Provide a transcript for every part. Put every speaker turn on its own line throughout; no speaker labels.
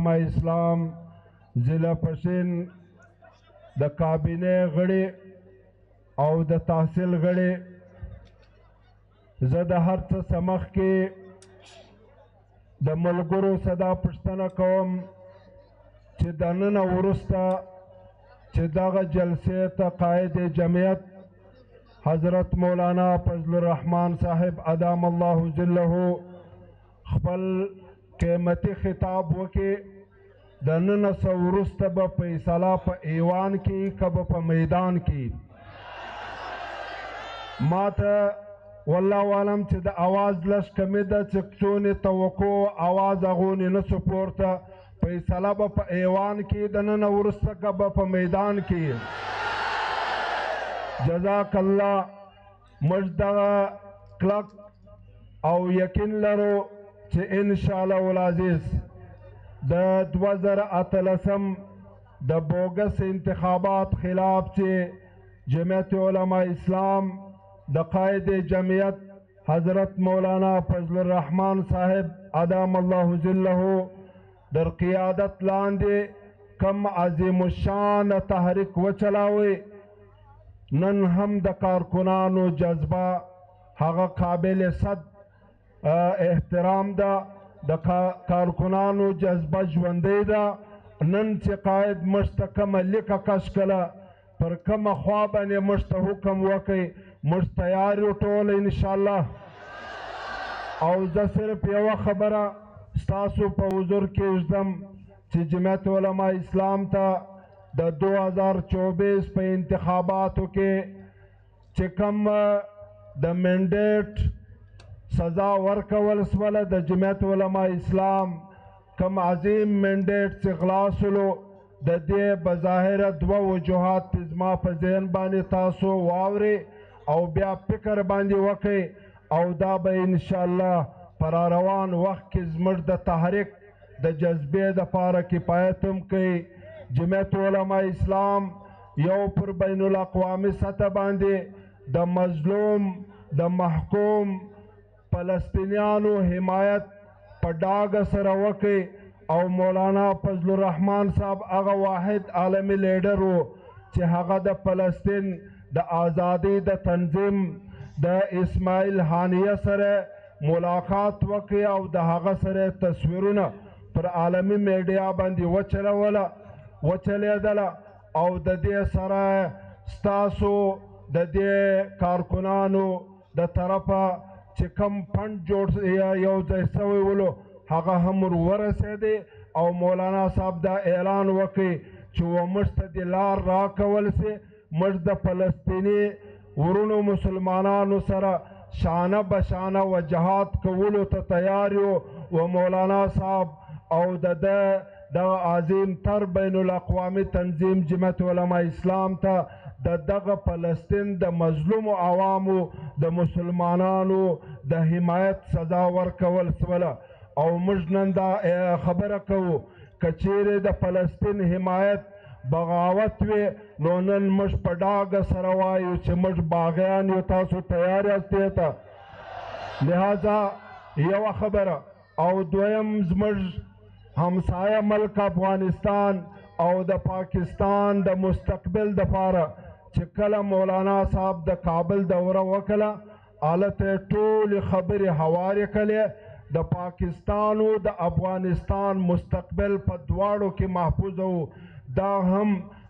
اسلام ضلع پښین د کابینه غړي او د تحصیل غړي زه د هر څه سمخ کې د ملګرو صدا پښتنه کوم چې د نن وروسته چې دغه جلسې ته قائد جمعیت حضرت مولانا فضل الرحمن صاحب ادام الله ظله خپل قیمتي خطاب وکړي د نن څه وروسته به فیصله په ایوان کې که به په میدان کې ما ته والله عالم چې د اواز لږ کمې ده چې څونې توقع اواز هغونې نه سو پورته فیصله به په ایوان کې د نن وروسته که به په میدان کې جزاک الله موږ دغه کلک او یقین لرو چې انشاءالله العزیز د 2018 د بوګس انتخابات خلاف چې جمعیت علماء اسلام د قائد جمعیت حضرت مولانا فضل الرحمن صاحب ادام الله ظله در قیادت لاندې کم عظیم الشان تحریک وچلاوي نن هم د کارکنانو جذبه هغه قابل صد احترام ده د کارکنانو جذبه ژوندۍ ده نن چې قائد موږ ته کومه لیکه کش کړه پر کومه خوا باندې موږ ته حکم وکړي موږ تیار یو ټول انشاءالله او زه صرف یوه خبره ستاسو په حضور کې ږدم چې جمعیت علماء اسلام ته د 2024 په انتخاباتو کې چې کوم د منډیټ سزا ورکول سوله د جمعیت علماء اسلام کم عظیم منډیټ چې غلا سولو د دې بظاهره دوه وجوهات زما په ذهن باندې تاسو واورئ او بیا فکر باندې وکئ او دا به انشاءالله پر روان وخت کې زموږ د تحریک د جذبې دپاره کفایت هم کوي جمعیت علماء اسلام یو پر بین الاقوامي سطح باندې د مظلوم د محکوم فلسطینیانو حمایت په ډاګه سره وکړي او مولانا فضل الرحمن صاحب هغه واحد عالمي لیډر و چې هغه د فلسطین د آزادۍ د تنظیم د اسماعیل هانیه سره ملاقات وکړي او د هغه سره تصویرونه پر عالمي میډیا باندې وچلیدله او د دې سره ستاسو د دې کارکنانو د طرفه چې کم فنډ جوړ یو ځای سوی ولو هغه هم ورسېدی او مولانا صاحب دا اعلان وکړي چې موږ ته د لار راکول سي موږ د فلسطیني ورونو مسلمانانو سره شانه بشانه و جهاد کولو ته تیار یو و مولانا صاحب او د عظیم تر بین الاقوامي تنظیم جمعیت علماء اسلام ته د دغه فلسطین د مظلوم عوامو د مسلمانانو د حمایت سزا ورکول سوله او موږ نن دا خبره کوو که چیرې د فلسطین حمایت بغاوت وي نو نن موږ په ډاګه سره وایو چې موږ باغیان یو تاسو تیار یاست دې ته لہذا یوه خبره او دویم زموږ همسایه ملک افغانستان او د پاکستان د مستقبل دپاره چې کله مولانا صاحب د کابل دوره وکړه هلته ټولې خبرې هوارې کړې د پاکستان او د افغانستان مستقبل په دواړو کې محفوظ و دا هم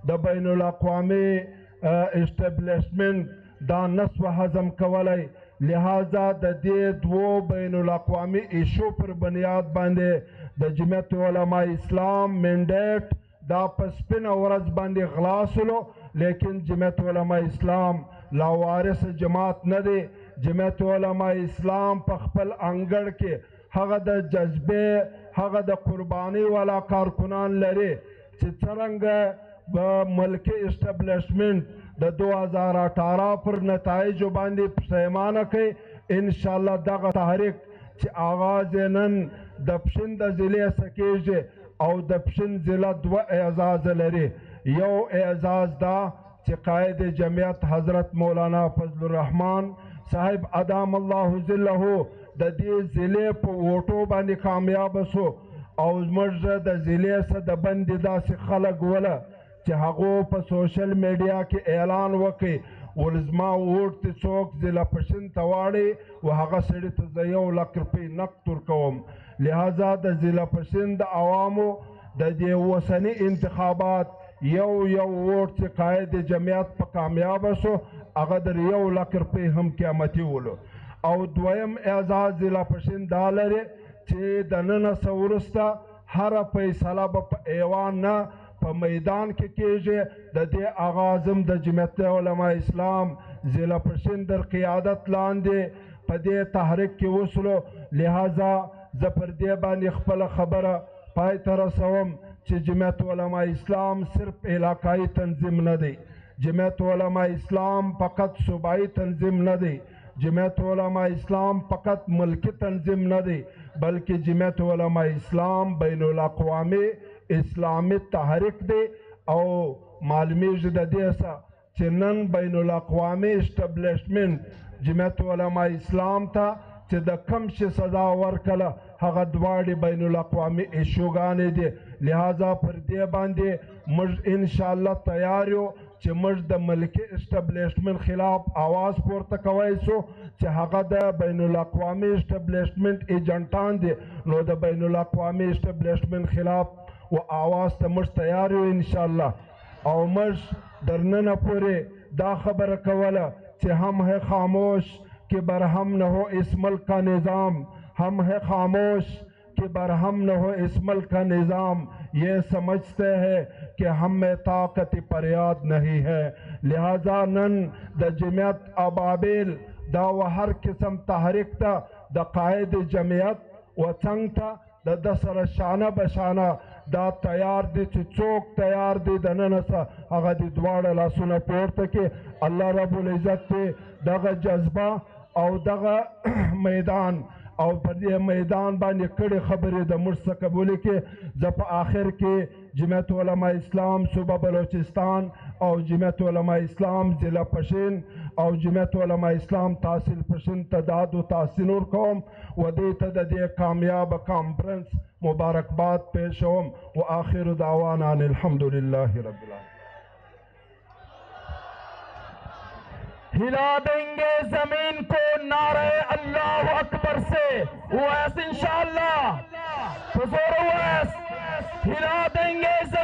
د بین الاقوامي اسټبلیشمنټ دا نسو هضم کولی لہذا د دې دوو بین الاقوامي ایشو پر بنیاد باندې د جمعیت علماء اسلام منډیټ دا په سپینه ورځ باندې غلا سولو لیکن جمعیت علماء اسلام لاوارث جماعت نه دی جمعیت علماء اسلام په خپل انګړ کې هغه د جذبې هغه د قربانۍ والا کارکنان لري چې څرنګه به ملکي اسټبلیشمنټ د 2018 پر نتایجو باندې پښیمانه کوي انشاءالله دغه تحریک چې آغاز یې نن د پښین د ضلع څخه کیږي او د پښین ضلع دوه اعزاز لري یو اعزاز دا چې قائد جمعیت حضرت مولانا فضل الرحمن صاحب ادام الله ظله د دې ضلع په ووټو باندې کامیاب شو او زموږ د ضلع څخه د بندې داسې خلک وله چې هغو په سوشل میډیا کې اعلان وکړي ولزما ووټ ته څوک ضلع پشین ته واړي و هغه سړي ته زه 1 لک روپۍ نقد ورکوم لہذا د ضلع پشین د عوامو د دې اوسني انتخابات یو ووټ چې قائد جمعیت په کامیابه شو هغه در 1 لک روپۍ هم قیمتي ولو او دویم اعزاز ضلع پشین دا لري چې د نن څه وروسته هره فیصله به په ایوان نه په میدان کې کېږي د دې آغاز هم د جمعیت علما اسلام ضلع پشین در قیادت لاندې په دې تحریک کې وسلو لہذا زه پر دې باندې خپله خبره پای ته رسوم چې جمعیت علما اسلام صرف علاقائی تنظیم نه دی جمعیت علما اسلام فقط صوبائی تنظیم نه دی جمعیت علما اسلام فقط ملکی تنظیم نه دی بلکې جمعیت علما اسلام بین الاقوامی اسلامی تحریک دی او معلومیږي د دې څخه چې نن بین الاقوامی اسټابلیشمنټ جمعیت علما اسلام ته چې د کم شي سزا ورکړه هغه دواړې بین الاقوامی ایشوګانې دي لہذا پر دې باندې موږ انشاءالله تیار یو چې موږ د ملکي اسټابلیشمنټ خلاف آواز پورته کوی سو چې هغه د بین الاقوامی اسټابلیشمنټ ایجنټان دي نو د بین الاقوامی اسټابلیشمنټ خلاف و آواز ته موږ تیار یو انشاءالله او موږ در ننه پورې دا خبره کوله چې هم ہے خاموش کہ برہم نہ ہو اس ملک کا نظام ہم ہے خاموش کہ برہم نہ ہو اس ملک کا نظام یہ سمجھتے ہیں کہ ہم میں طاقت فریاد نہیں ہے لہذا نن د جمعیت ابابیل دا و ہر قسم تحریک تا دا قائد جمعیت و څنګ ته د سره شانه بشانه دا تیار دی چې څوک تیار دی د نن څخه هغه د دواړه لاسونه پورته کې الله رب العزت ته دغه جذبه او دغه میدان او پر دې میدان باندې کړي خبرې د موږ څخه قبول کې زه په آخر کې جمعیت علما اسلام صوبه بلوچستان او جمعیت علما اسلام ضلع پشین او جمعیت علما اسلام تحصیل پشین ته داد و تحسین ورکوم و دې ته د دې کامیاب کانفرنس مبارکباد پیشوم و آخر دعوانا ان الحمد لله رب العالمین
हिला देंगे जमीन को नारे अल्लाह अकबर से इंशाअल्लाह हिला देंगे जमीन